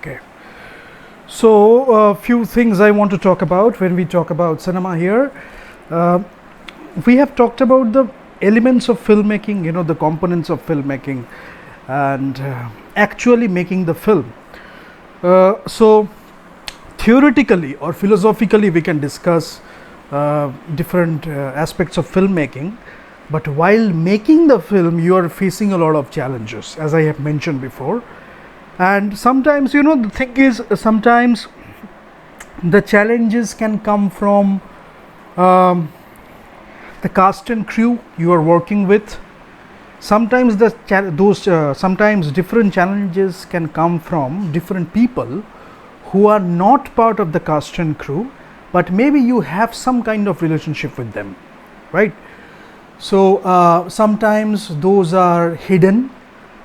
Okay. So a few things I want to talk about when we talk about cinema here. Uh, we have talked about the elements of filmmaking, the components of filmmaking, and actually making the film. So theoretically or philosophically, we can discuss different aspects of filmmaking. But while making the film, you are facing a lot of challenges, as I have mentioned before. And sometimes, the thing is, sometimes the challenges can come from the cast and crew you are working with. Sometimes sometimes different challenges can come from different people who are not part of the cast and crew, but maybe you have some kind of relationship with them, right? So sometimes those are hidden,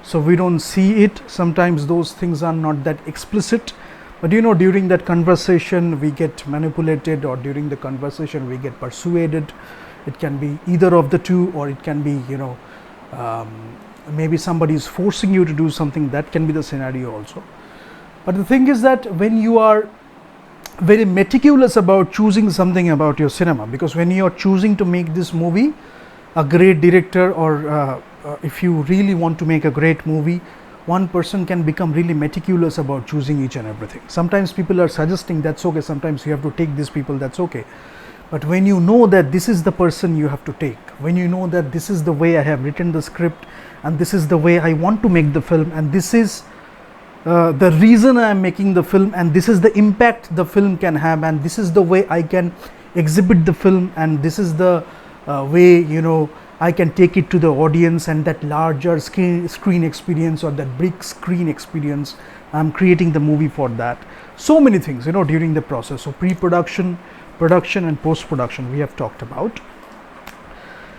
so we don't see it. Sometimes those things are not that explicit, but during that conversation we get manipulated, or during the conversation we get persuaded. It can be either of the two, or it can be maybe somebody is forcing you to do something. That can be the scenario also. But the thing is that when you are very meticulous about choosing something about your cinema, because when you are choosing to make this movie, a great director, or if you really want to make a great movie, one person can become really meticulous about choosing each and everything. Sometimes people are suggesting that's okay, sometimes you have to take these people, that's okay. But when you know that this is the person you have to take, when you know that this is the way I have written the script, and this is the way I want to make the film, and this is the reason I am making the film, and this is the impact the film can have, and this is the way I can exhibit the film, and this is the way I can take it to the audience, and that larger screen experience, or that big screen experience, I'm creating the movie for that. So many things during the process. So pre-production, production, and post-production we have talked about.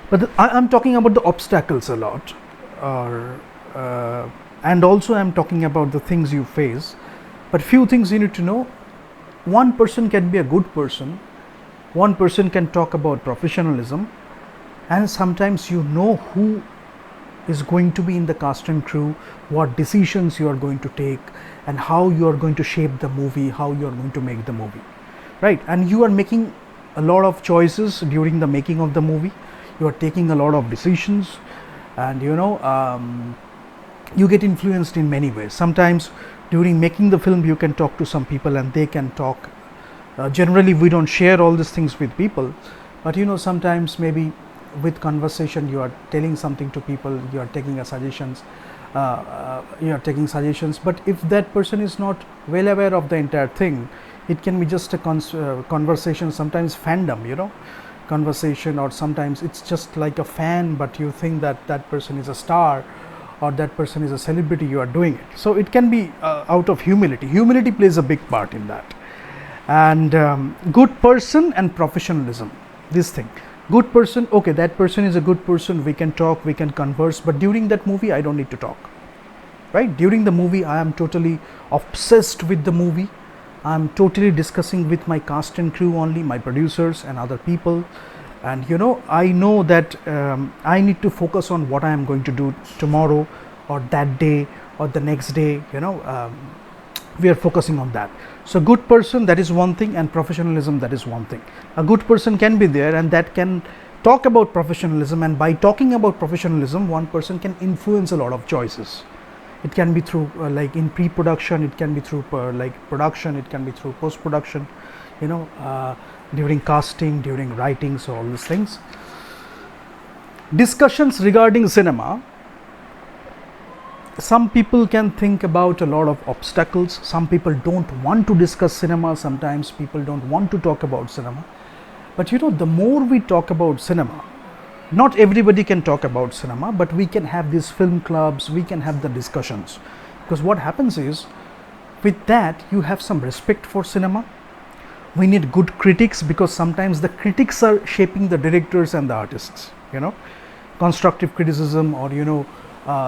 But I'm talking about the obstacles a lot, and also I'm talking about the things you face. But few things you need to know. One person can be a good person, one person can talk about professionalism, and sometimes who is going to be in the cast and crew, what decisions you are going to take, and how you are going to shape the movie, how you are going to make the movie, right? And you are making a lot of choices during the making of the movie. You are taking a lot of decisions, and you get influenced in many ways. Sometimes during making the film you can talk to some people and they can talk. Generally we don't share all these things with people, but sometimes maybe with conversation you are telling something to people, you are taking suggestions, but if that person is not well aware of the entire thing, it can be just a conversation, sometimes fandom, conversation, or sometimes it's just like a fan, but you think that that person is a star, or that person is a celebrity, you are doing it. So it can be out of humility plays a big part in that. And good person and professionalism, this thing. Good person, okay, that person is a good person, we can talk, we can converse, but during that movie I don't need to talk, right? During the movie I am totally obsessed with the movie. I am totally discussing with my cast and crew only, my producers and other people, and I know that I need to focus on what I am going to do tomorrow, or that day, or the next day. We are focusing on that. So good person, that is one thing, and professionalism, that is one thing. A good person can be there and that can talk about professionalism, and by talking about professionalism one person can influence a lot of choices. It can be through like in pre-production, it can be through like production, it can be through post-production, during casting, during writing, so all these things. Discussions regarding cinema. Some people can think about a lot of obstacles. Some people don't want to discuss cinema. Sometimes people don't want to talk about cinema. But the more we talk about cinema, not everybody can talk about cinema, but we can have these film clubs, we can have the discussions. Because what happens is, with that you have some respect for cinema. We need good critics, because sometimes the critics are shaping the directors and the artists. Constructive criticism, or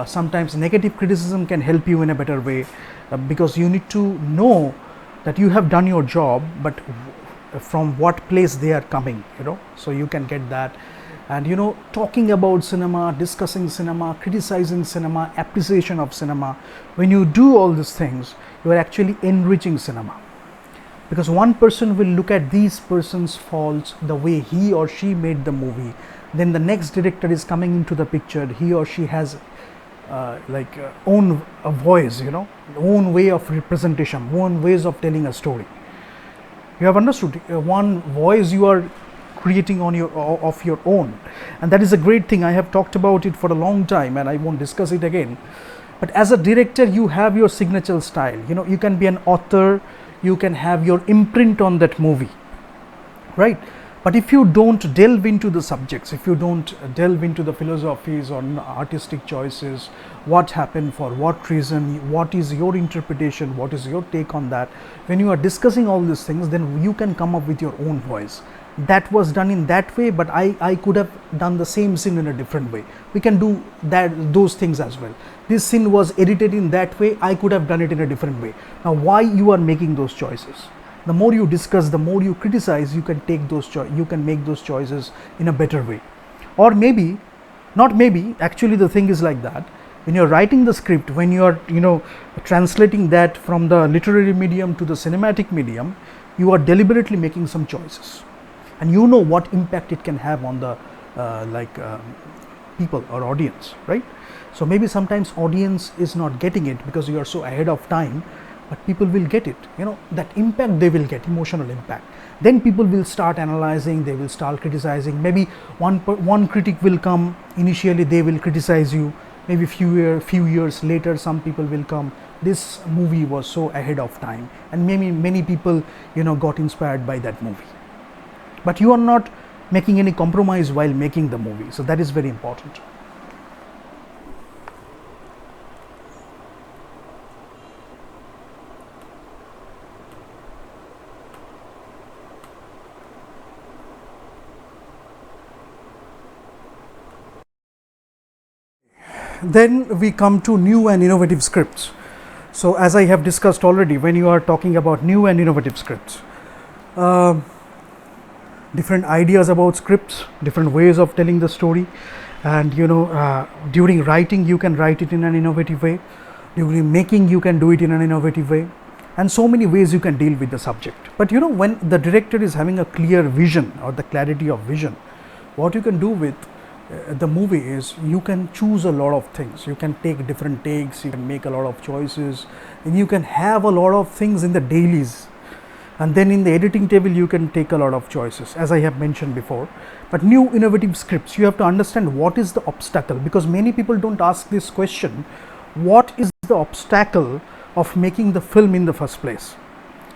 sometimes negative criticism can help you in a better way, because you need to know that you have done your job, but from what place they are coming, so you can get that. And talking about cinema, discussing cinema, criticizing cinema, appreciation of cinema, when you do all these things, you are actually enriching cinema, because one person will look at these person's faults, the way he or she made the movie. Then the next director is coming into the picture, he or she has own a voice, own way of representation, own ways of telling a story. You have understood, one voice you are creating on your of your own, and that is a great thing. I have talked about it for a long time and I won't discuss it again. But as a director, you have your signature style. You can be an author, you can have your imprint on that movie, right? But if you don't delve into the subjects, if you don't delve into the philosophies or artistic choices, what happened, for what reason, what is your interpretation, what is your take on that, when you are discussing all these things, then you can come up with your own voice. That was done in that way, but I could have done the same scene in a different way. We can do those things as well. This scene was edited in that way, I could have done it in a different way. Now, why you are making those choices? The more you discuss, the more you criticize, you can take those you can make those choices in a better way. Or maybe, not maybe, actually the thing is like that. When you're writing the script, when you're translating that from the literary medium to the cinematic medium, you are deliberately making some choices, and you know what impact it can have on the people or audience, right? So maybe sometimes audience is not getting it because you are so ahead of time, but people will get it, that impact they will get, emotional impact. Then people will start analyzing, they will start criticizing. Maybe one critic will come, initially they will criticize you, maybe few years later some people will come, this movie was so ahead of time, and maybe many people got inspired by that movie. But you are not making any compromise while making the movie, so that is very important. Then we come to new and innovative scripts. So as I have discussed already, when you are talking about new and innovative scripts, different ideas about scripts, different ways of telling the story, and during writing you can write it in an innovative way, during making you can do it in an innovative way, and so many ways you can deal with the subject. But when the director is having a clear vision or the clarity of vision, what you can do with the movie is you can choose a lot of things. You can take different takes, you can make a lot of choices, and you can have a lot of things in the dailies, and then in the editing table you can take a lot of choices, as I have mentioned before. But new innovative scripts, you have to understand what is the obstacle, because many people don't ask this question: what is the obstacle of making the film in the first place?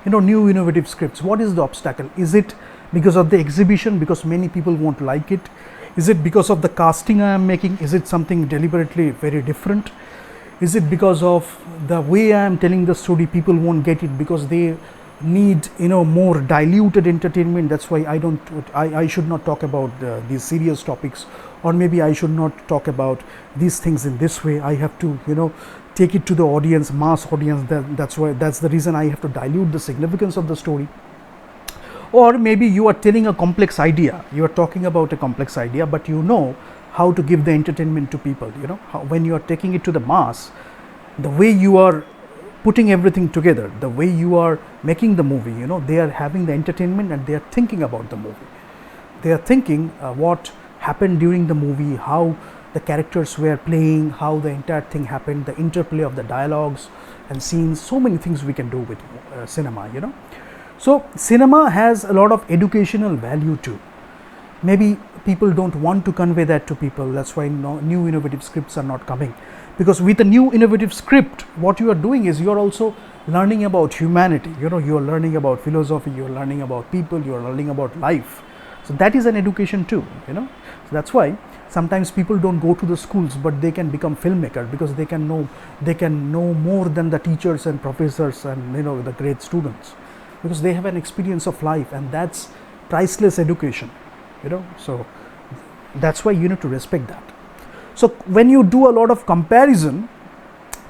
New innovative scripts, what is the obstacle? Is it because of the exhibition, because many people won't like it? Is it because of the casting I am making? Is it something deliberately very different? Is it because of the way I am telling the story, people won't get it because they need more diluted entertainment? That's why I should not talk about these serious topics, or maybe I should not talk about these things in this way. I have to take it to the audience, mass audience. That's the reason I have to dilute the significance of the story. Or maybe you are telling a complex idea, you are talking about a complex idea, but how to give the entertainment to people. When you are taking it to the mass, the way you are putting everything together, the way you are making the movie, they are having the entertainment and they are thinking about the movie. They are thinking what happened during the movie, how the characters were playing, how the entire thing happened, the interplay of the dialogues and scenes. So many things we can do with cinema. So cinema has a lot of educational value too. Maybe people don't want to convey that to people. That's why new innovative scripts are not coming. Because with a new innovative script, what you are doing is you are also learning about humanity. You are learning about philosophy, you are learning about people, you are learning about life. So that is an education too. So that's why sometimes people don't go to the schools, but they can become filmmakers because they can know more than the teachers and professors and the great students, because they have an experience of life, and that's priceless education. So that's why you need to respect that. So when you do a lot of comparison,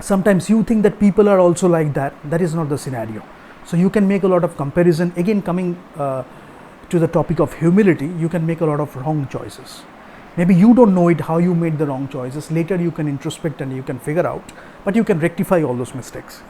sometimes you think that people are also like that. That is not the scenario. So you can make a lot of comparison. Again, coming to the topic of humility, you can make a lot of wrong choices. Maybe you don't know it, how you made the wrong choices. Later you can introspect and you can figure out, but you can rectify all those mistakes.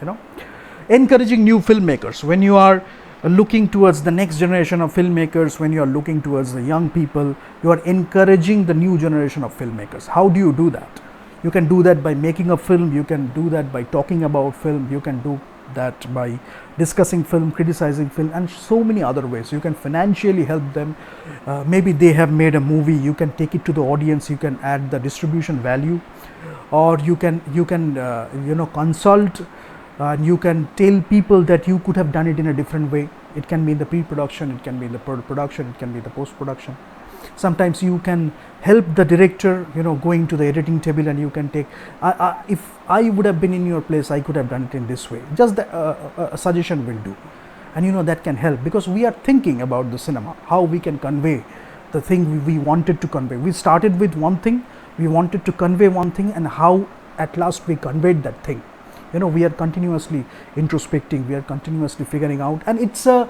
encouraging new filmmakers. When you are looking towards the next generation of filmmakers, when you are looking towards the young people, you are encouraging the new generation of filmmakers. How do you do that? You can do that by making a film, you can do that by talking about film, you can do that by discussing film, criticizing film, and so many other ways. You can financially help them. Maybe they have made a movie, you can take it to the audience, you can add the distribution value, or you can consult, and you can tell people that you could have done it in a different way. It can be in the pre-production, it can be in the production, it can be the post-production. Sometimes you can help the director, going to the editing table, and you can take, if I would have been in your place, I could have done it in this way. Just a suggestion will do, and that can help, because we are thinking about the cinema, how we can convey the thing we wanted to convey. We started with one thing, we wanted to convey one thing, and how at last we conveyed that thing. We are continuously introspecting, we are continuously figuring out, and it's a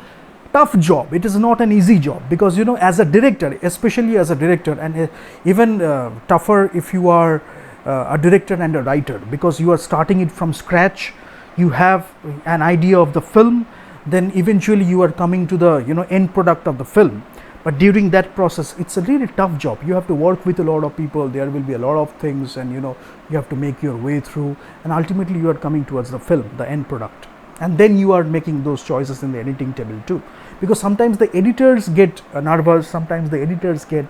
tough job. It is not an easy job, because as a director, especially as a director, and even tougher if you are a director and a writer, because you are starting it from scratch. You have an idea of the film, then eventually you are coming to the end product of the film. But during that process, it's a really tough job. You have to work with a lot of people, there will be a lot of things, and you have to make your way through, and ultimately you are coming towards the film, the end product. And then you are making those choices in the editing table too, because sometimes the editors get nervous, sometimes the editors get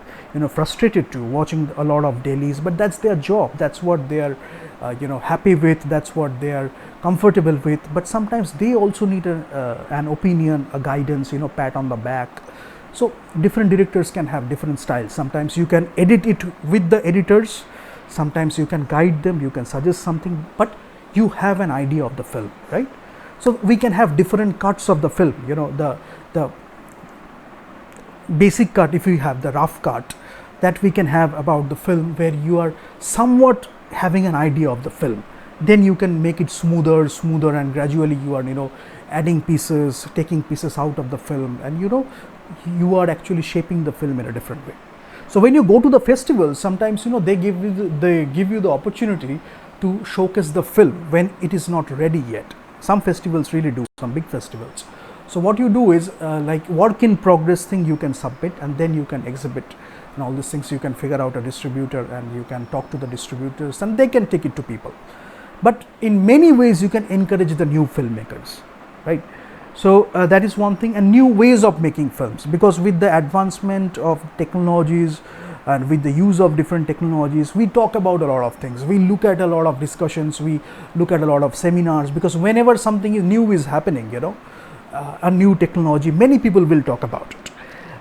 frustrated too, watching a lot of dailies, but that's their job, that's what they are happy with, that's what they are comfortable with. But sometimes they also need an opinion, a guidance, pat on the back. So different directors can have different styles. Sometimes you can edit it with the editors, sometimes you can guide them, you can suggest something, but you have an idea of the film, right? So we can have different cuts of the film, the basic cut, if you have the rough cut, that we can have about the film, where you are somewhat having an idea of the film. Then you can make it smoother, and gradually you are adding pieces, taking pieces out of the film, and you are actually shaping the film in a different way. So when you go to the festivals, sometimes they give you the opportunity to showcase the film when it is not ready yet. Some festivals really do, some big festivals. So what you do is like work in progress thing you can submit, and then you can exhibit, and all these things. You can figure out a distributor, and you can talk to the distributors, and they can take it to people. But in many ways you can encourage the new filmmakers, right? So that is one thing, and new ways of making films, because with the advancement of technologies and with the use of different technologies, we talk about a lot of things. We look at a lot of discussions, we look at a lot of seminars, because whenever something new is happening, a new technology, many people will talk about it.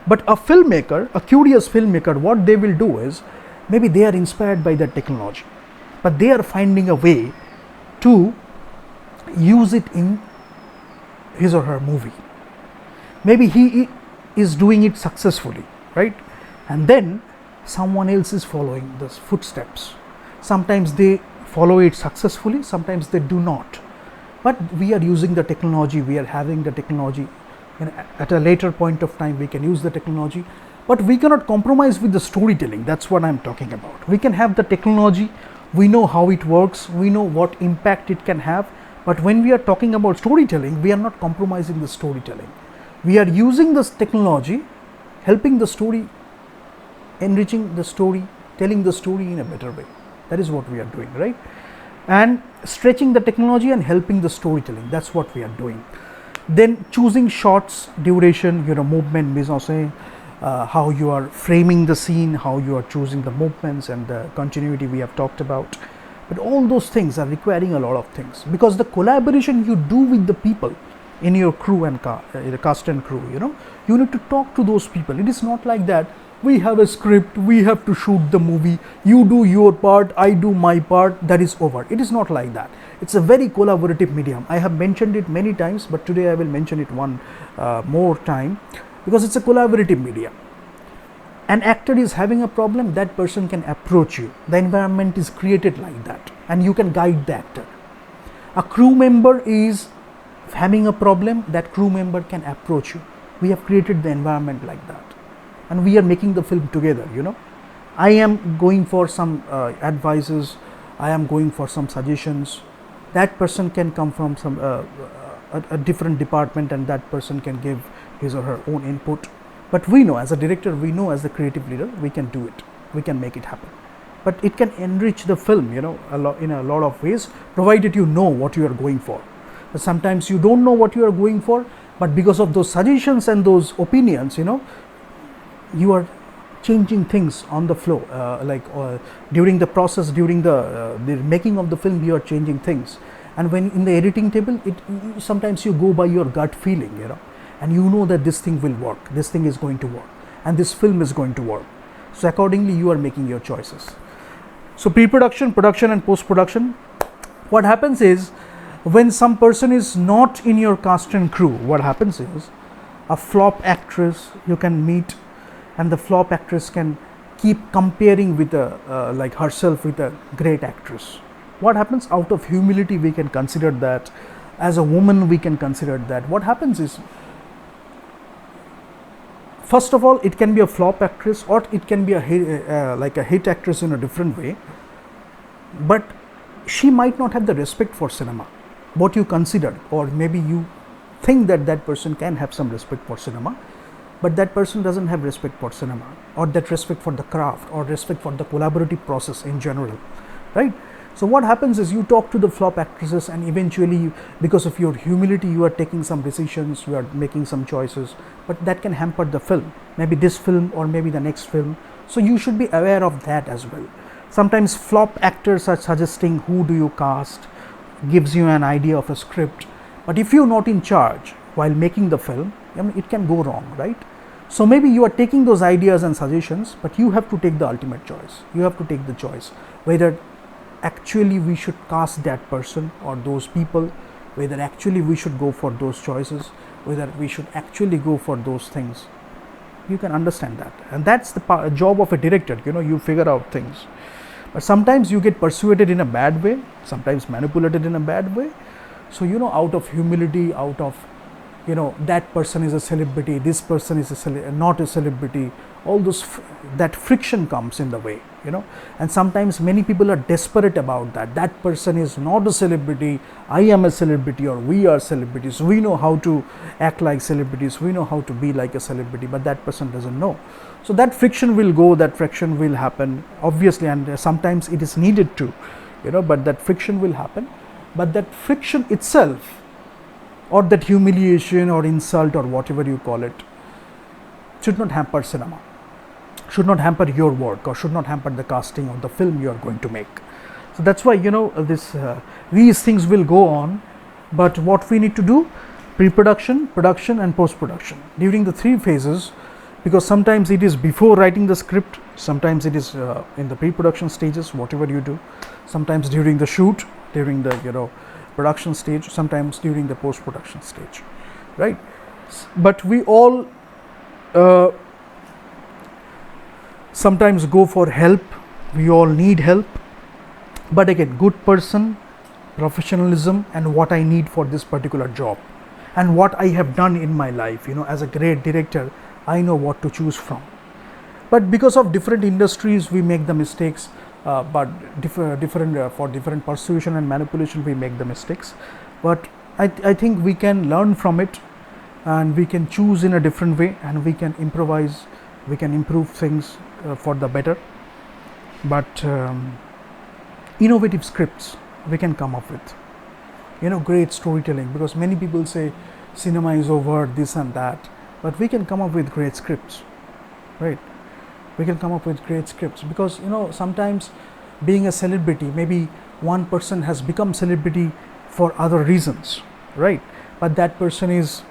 But a filmmaker, a curious filmmaker, what they will do is, maybe they are inspired by that technology, but they are finding a way to use it in his or her movie. Maybe he is doing it successfully, right? And then someone else is following those footsteps. Sometimes they follow it successfully, sometimes they do not. But we are using the technology, we are having the technology, and at a later point of time we can use the technology, but we cannot compromise with the storytelling. That's what I'm talking about. We can have the technology, we know how it works, we know what impact it can have, but when we are talking about storytelling, we are not compromising the storytelling. We are using this technology, helping the story, enriching the story, telling the story in a better way. That is what we are doing, right? And stretching the technology and helping the storytelling. That's what we are doing. Then choosing shots, duration, movement, mise en scène, how you are framing the scene, how you are choosing the movements and the continuity we have talked about. But all those things are requiring a lot of things, because the collaboration you do with the people in your crew and the cast and crew, you need to talk to those people. It is not like that, we have a script, we have to shoot the movie, you do your part, I do my part, that is over. It is not like that. It's a very collaborative medium. I have mentioned it many times, but today I will mention it one more time, because it's a collaborative medium. An actor is having a problem, that person can approach you. The environment is created like that, and you can guide the actor. A crew member is having a problem, that crew member can approach you. We have created the environment like that, and we are making the film together. I am going for some advices, I am going for some suggestions. That person can come from some a different department, and that person can give his or her own input. But we know, as a director, we know as a creative leader, we can do it, we can make it happen. But it can enrich the film, in a lot of ways, provided you know what you are going for. But sometimes you don't know what you are going for, but because of those suggestions and those opinions, you are changing things on the flow, during the process, during the making of the film, you are changing things. And when in the editing table, sometimes you go by your gut feeling, and you know that this thing will work, this thing is going to work, and this film is going to work. So accordingly, you are making your choices. So pre-production, production and post-production, what happens is, when some person is not in your cast and crew, what happens is, a flop actress you can meet, and the flop actress can keep comparing with herself with a great actress. What happens? Out of humility, we can consider that. As a woman, we can consider that. What happens is, first of all, it can be a flop actress, or it can be a hit actress in a different way, but she might not have the respect for cinema, what you considered, or maybe you think that that person can have some respect for cinema, but that person doesn't have respect for cinema, or that respect for the craft, or respect for the collaborative process in general, right? So what happens is, you talk to the flop actresses, and eventually, because of your humility, you are taking some decisions, you are making some choices, but that can hamper the film, maybe this film or maybe the next film. So you should be aware of that as well. Sometimes flop actors are suggesting who do you cast, gives you an idea of a script, but if you're not in charge while making the film, it can go wrong, right? So maybe you are taking those ideas and suggestions, but you have to take the ultimate choice. You have to take the choice whether actually we should cast that person or those people, whether actually we should go for those choices, whether we should actually go for those things. You can understand that, and that's the job of a director. You figure out things, but sometimes you get persuaded in a bad way, sometimes manipulated in a bad way. So out of humility, out of that person is a celebrity, this person is not a celebrity, all those that friction comes in the way, and sometimes many people are desperate about that person is not a celebrity, I am a celebrity, or we are celebrities, we know how to act like celebrities, we know how to be like a celebrity, but that person doesn't know. So that friction will go, that friction will happen, obviously, and sometimes it is needed to, but that friction will happen. But that friction itself, or that humiliation or insult or whatever you call it, should not hamper cinema, should not hamper your work, or should not hamper the casting of the film you are going to make. So that's why these things will go on. But what we need to do, pre-production, production and post-production, during the 3 phases, because sometimes it is before writing the script, sometimes it is in the pre-production stages, whatever you do, sometimes during the shoot, during the production stage, sometimes during the post-production stage, right? But we all sometimes go for help, we all need help, but again, good person, professionalism, and what I need for this particular job, and what I have done in my life, as a great director, I know what to choose from. But because of different industries, we make the mistakes, but for different persuasion and manipulation, we make the mistakes. But I think we can learn from it, and we can choose in a different way, and we can improvise, we can improve things for the better. But innovative scripts we can come up with, great storytelling, because many people say cinema is over, this and that, but we can come up with great scripts, right? We can come up with great scripts, because sometimes being a celebrity, maybe one person has become celebrity for other reasons, right? But that person is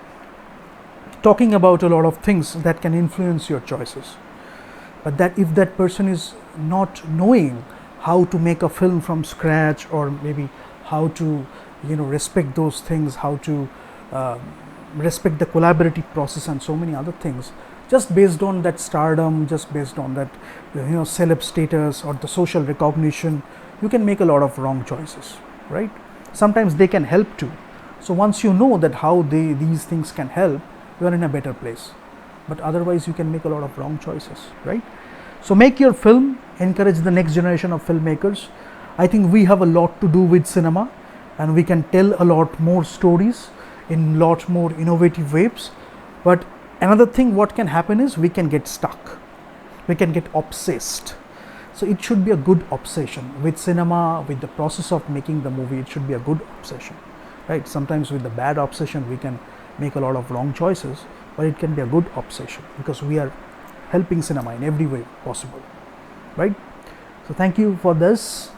talking about a lot of things that can influence your choices. But that if that person is not knowing how to make a film from scratch, or maybe how to respect those things, how to respect the collaborative process and so many other things, just based on that stardom, just based on that celeb status or the social recognition, you can make a lot of wrong choices, right? Sometimes they can help too. So once you know that how these things can help, you are in a better place. But otherwise you can make a lot of wrong choices, right? So make your film, encourage the next generation of filmmakers. I think we have a lot to do with cinema, and we can tell a lot more stories in lot more innovative ways. But another thing what can happen is we can get stuck, we can get obsessed. So it should be a good obsession with cinema, with the process of making the movie. It should be a good obsession, right? Sometimes with the bad obsession we can make a lot of wrong choices, but it can be a good obsession because we are helping cinema in every way possible, right? So thank you for this,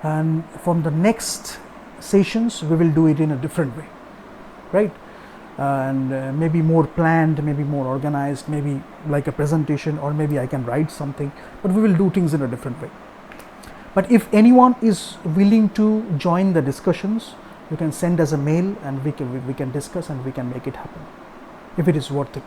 and from the next sessions we will do it in a different way, right? And maybe more planned, maybe more organized, maybe like a presentation, or maybe I can write something, but we will do things in a different way. But if anyone is willing to join the discussions, you can send us a mail and we can discuss and we can make it happen if it is worth it.